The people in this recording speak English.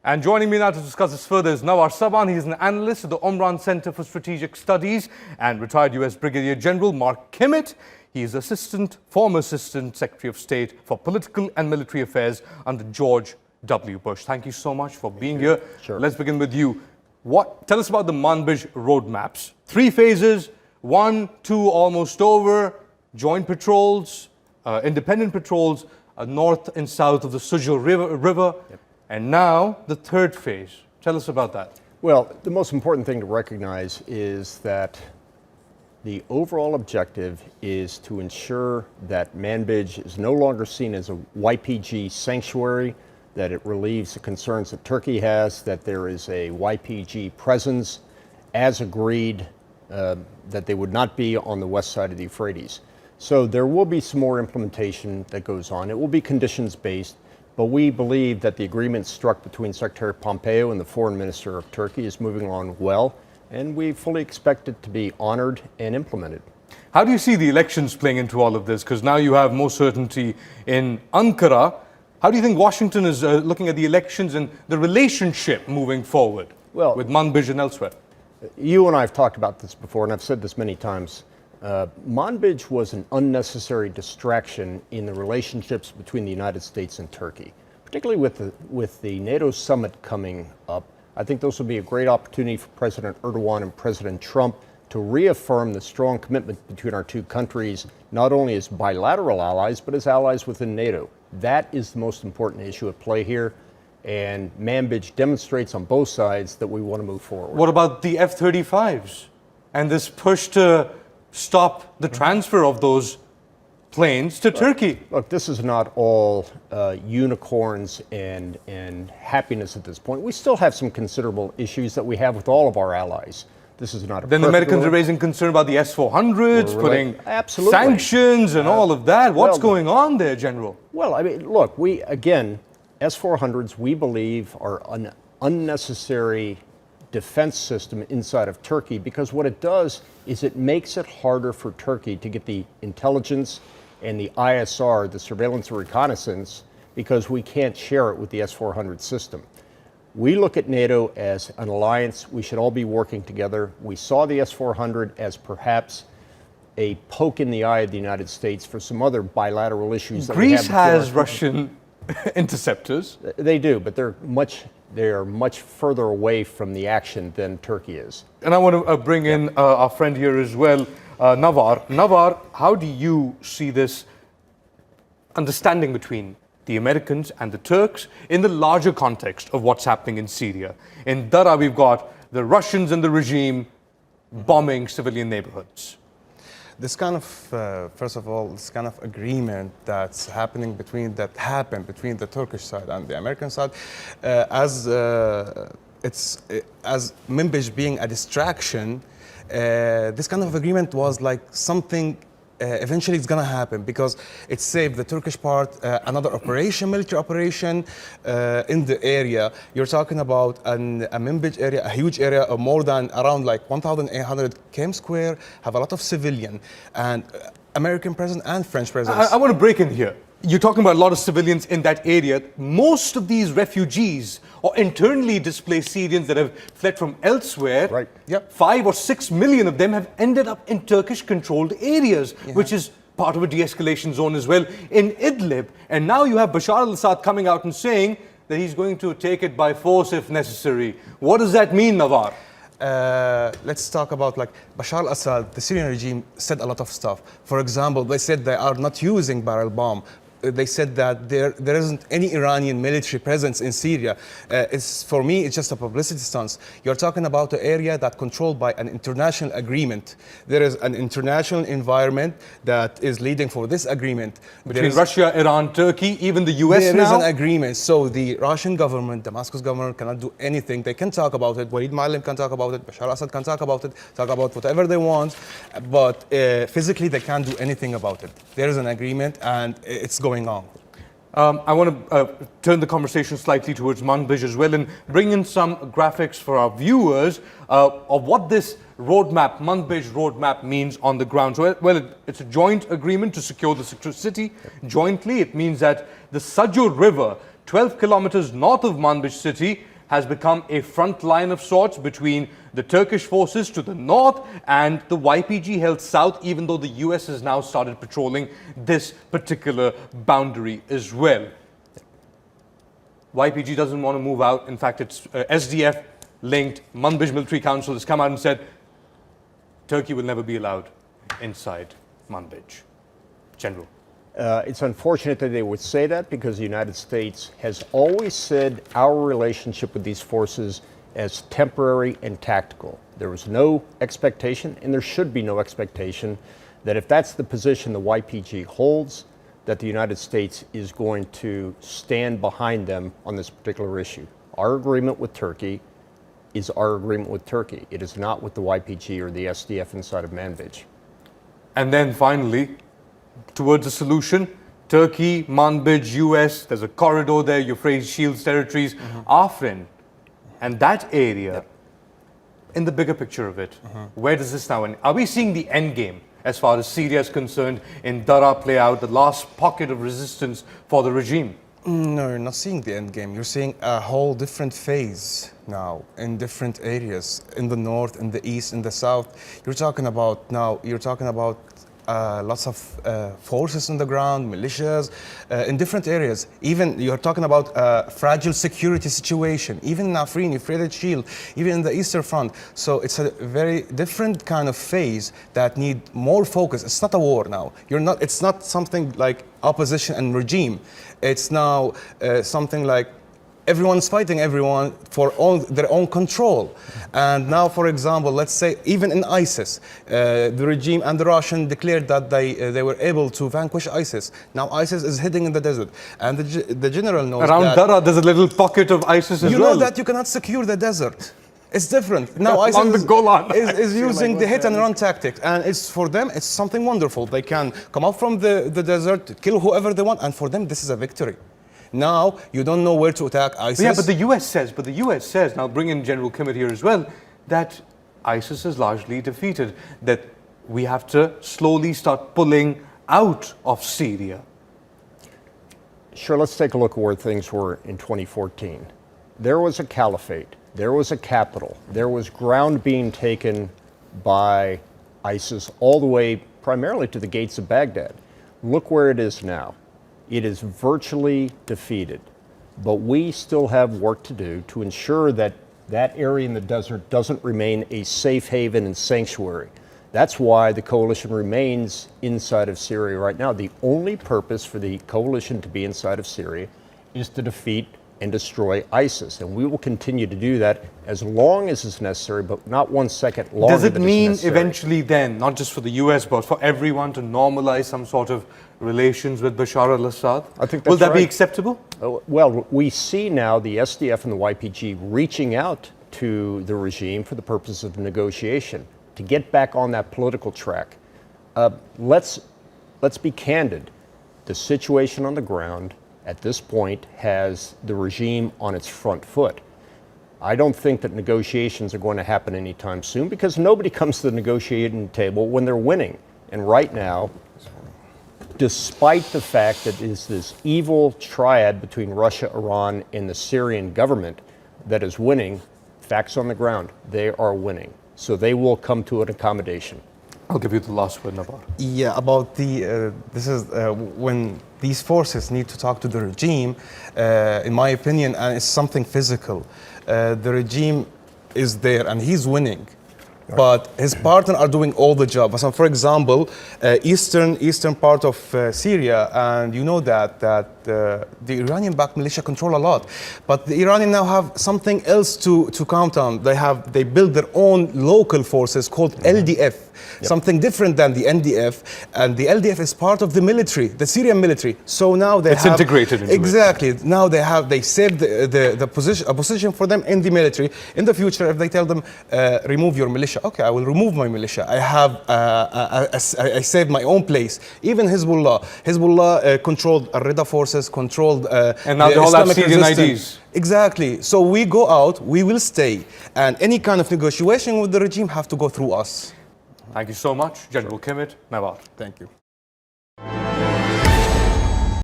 And joining me now to discuss this further is Navvar Şaban. He's an analyst at the Omran Center for Strategic Studies, and retired U.S. Brigadier General Mark Kimmitt. He is former Assistant Secretary of State for Political and Military Affairs under George W. Bush. Thank you so much for being here. Sure. Let's begin with you. Tell us about the Manbij roadmaps. 3 phases, 1, 2 almost over, joint patrols, independent patrols, north and south of the Syria River. Yep. And now the 3rd phase. Tell us about that. Well, the most important thing to recognize is that the overall objective is to ensure that Manbij is no longer seen as a YPG sanctuary, that it relieves the concerns that Turkey has, that there is a YPG presence as agreed, that they would not be on the west side of the Euphrates. So there will be some more implementation that goes on. It will be conditions-based. But we believe that the agreement struck between Secretary Pompeo and the Foreign Minister of Turkey is moving along well, and we fully expect it to be honored and implemented. How do you see the elections playing into all of this? Because now you have more certainty in Ankara. How do you think Washington is looking at the elections and the relationship moving forward with Manbij and elsewhere? You and I have talked about this before, and I've said this many times. Manbij was an unnecessary distraction in the relationships between the United States and Turkey, particularly with the NATO summit coming up. I think this will be a great opportunity for President Erdogan and President Trump to reaffirm the strong commitment between our two countries, not only as bilateral allies, but as allies within NATO. That is the most important issue at play here, and Manbij demonstrates on both sides that we want to move forward. What about the F-35s and this push to stop the transfer of those planes to Turkey? Look, this is not all unicorns and happiness at this point. We still have some considerable issues that we have with all of our allies. This is not a Then the Americans are raising concern about the S-400s, putting sanctions and all of that. What's going on there, General? Well, I mean, look, again, S-400s, we believe, are an unnecessary defense system inside of Turkey, because what it does is it makes it harder for Turkey to get the intelligence and the ISR, the surveillance and reconnaissance, because we can't share it with the S-400 system. We look at NATO as an alliance. We should all be working together. We saw the S-400 as perhaps a poke in the eye of the United States for some other bilateral issues. Greece has Russian interceptors. They do, but they're much further away from the action than Turkey is. And I want to bring in our friend here as well, Navvar. Navvar, how do you see this understanding between the Americans and the Turks in the larger context of what's happening in Syria? In Dara, we've got the Russians and the regime bombing civilian neighborhoods. This kind of, first of all, this kind of agreement that's happened between the Turkish side and the American side, as Manbij being a distraction, this kind of agreement was like something. Eventually it's going to happen, because it saved the Turkish part, another operation, military operation in the area. You're talking about a Manbij area, a huge area of more than around like 1,800 km square, have a lot of civilian, and American presence and French presence. I want to break in here. You're talking about a lot of civilians in that area. Most of these refugees or internally displaced Syrians that have fled from elsewhere, right. Yep. 5 or 6 million of them have ended up in Turkish-controlled areas, which is part of a de-escalation zone as well in Idlib. And now you have Bashar al-Assad coming out and saying that he's going to take it by force if necessary. What does that mean, Navvar? Let's talk about like Bashar al-Assad. The Syrian regime said a lot of stuff. For example, they said they are not using barrel bomb. They said that there isn't any Iranian military presence in Syria. For me, it's just a publicity stunt. You're talking about an area that's controlled by an international agreement. There is an international environment that is leading for this agreement. Between Russia, Iran, Turkey, even the US now? There is an agreement. So the Russian government, Damascus government cannot do anything. They can talk about it. Walid Ma'alim can talk about it. Bashar al-Assad can talk about it. Talk about whatever they want. But physically, they can't do anything about it. There is an agreement, and it's going on. I want to turn the conversation slightly towards Manbij as well and bring in some graphics for our viewers of what this roadmap, Manbij roadmap, means on the ground. So, well, it's a joint agreement to secure the city jointly. It means that the Sajur River, 12 kilometers north of Manbij city, has become a front line of sorts between the Turkish forces to the north and the YPG held south, even though the US has now started patrolling this particular boundary as well. YPG doesn't want to move out. In fact, it's SDF-linked Manbij Military Council has come out and said Turkey will never be allowed inside Manbij. General. It's unfortunate that they would say that because the United States has always said our relationship with these forces as temporary and tactical. There was no expectation, and there should be no expectation, that if that's the position the YPG holds, that the United States is going to stand behind them on this particular issue. Our agreement with Turkey is our agreement with Turkey. It is not with the YPG or the SDF inside of Manbij. And then finally, towards a solution, Turkey, Manbij, US, there's a corridor there, Euphrates Shields territories, Afrin, and that area, in the bigger picture of it, where does this now end? Are we seeing the end game as far as Syria is concerned in Daraa play out, the last pocket of resistance for the regime? No, you're not seeing the end game. You're seeing a whole different phase now in different areas, in the north, in the east, in the south. You're talking about lots of forces on the ground, militias, in different areas. Even you're talking about a fragile security situation, even in Afrin, Euphrates Shield, even in the Eastern Front. So it's a very different kind of phase that need more focus. It's not a war now. It's not something like opposition and regime. It's now something like everyone's fighting everyone for their own control. And now, for example, let's say even in ISIS, the regime and the Russian declared that they were able to vanquish ISIS. Now ISIS is hiding in the desert. And the general knows around that Daraa, there's a little pocket of ISIS as well. you know that you cannot secure the desert. It's different. Now On the ISIS Golan. is using the hit and run tactic. And it's for them, it's something wonderful. They can come out from the desert, kill whoever they want. And for them, this is a victory. Now, you don't know where to attack ISIS. Yeah, but the US says, now bring in General Kimmett here as well, that ISIS is largely defeated, that we have to slowly start pulling out of Syria. Sure, let's take a look at where things were in 2014. There was a caliphate, there was a capital, there was ground being taken by ISIS all the way primarily to the gates of Baghdad. Look where it is now. It is virtually defeated, but we still have work to do to ensure that that area in the desert doesn't remain a safe haven and sanctuary. That's why the coalition remains inside of Syria right now. The only purpose for the coalition to be inside of Syria is to defeat and destroy ISIS, and we will continue to do that as long as it's necessary, but not 1 second longer. Does it than it's mean necessary. eventually then, not just for the US, but for everyone to normalize some sort of relations with Bashar al-Assad? I think that's Will that be right. acceptable? Well, we see now the SDF and the YPG reaching out to the regime for the purpose of negotiation to get back on that political track. Let's be candid. The situation on the ground at this point has the regime on its front foot. I don't think that negotiations are going to happen anytime soon because nobody comes to the negotiating table when they're winning. And right now, despite the fact that it is this evil triad between Russia, Iran, and the Syrian government that is winning, facts on the ground, they are winning. So they will come to an accommodation. I'll give you the last word, Navvar. Yeah, about this is when these forces need to talk to the regime, in my opinion, and it's something physical. The regime is there and he's winning, but his partner are doing all the job. So, for example, eastern part of Syria, and you know that the Iranian-backed militia control a lot, but the Iranians now have something else to count on. They build their own local forces called LDF. Something different than the NDF, and the LDF is part of the military, the Syrian military. So now it's integrated into exactly. Now they saved a position for them in the military. In the future, if they tell them remove your militia, okay, I will remove my militia. I saved my own place. Even Hezbollah controlled Al-Rida forces, controlled and now they all have Syrian IDs. Exactly. So we go out, we will stay, and any kind of negotiation with the regime have to go through us. Thank you so much, General Kimmett, Navvar. Thank you.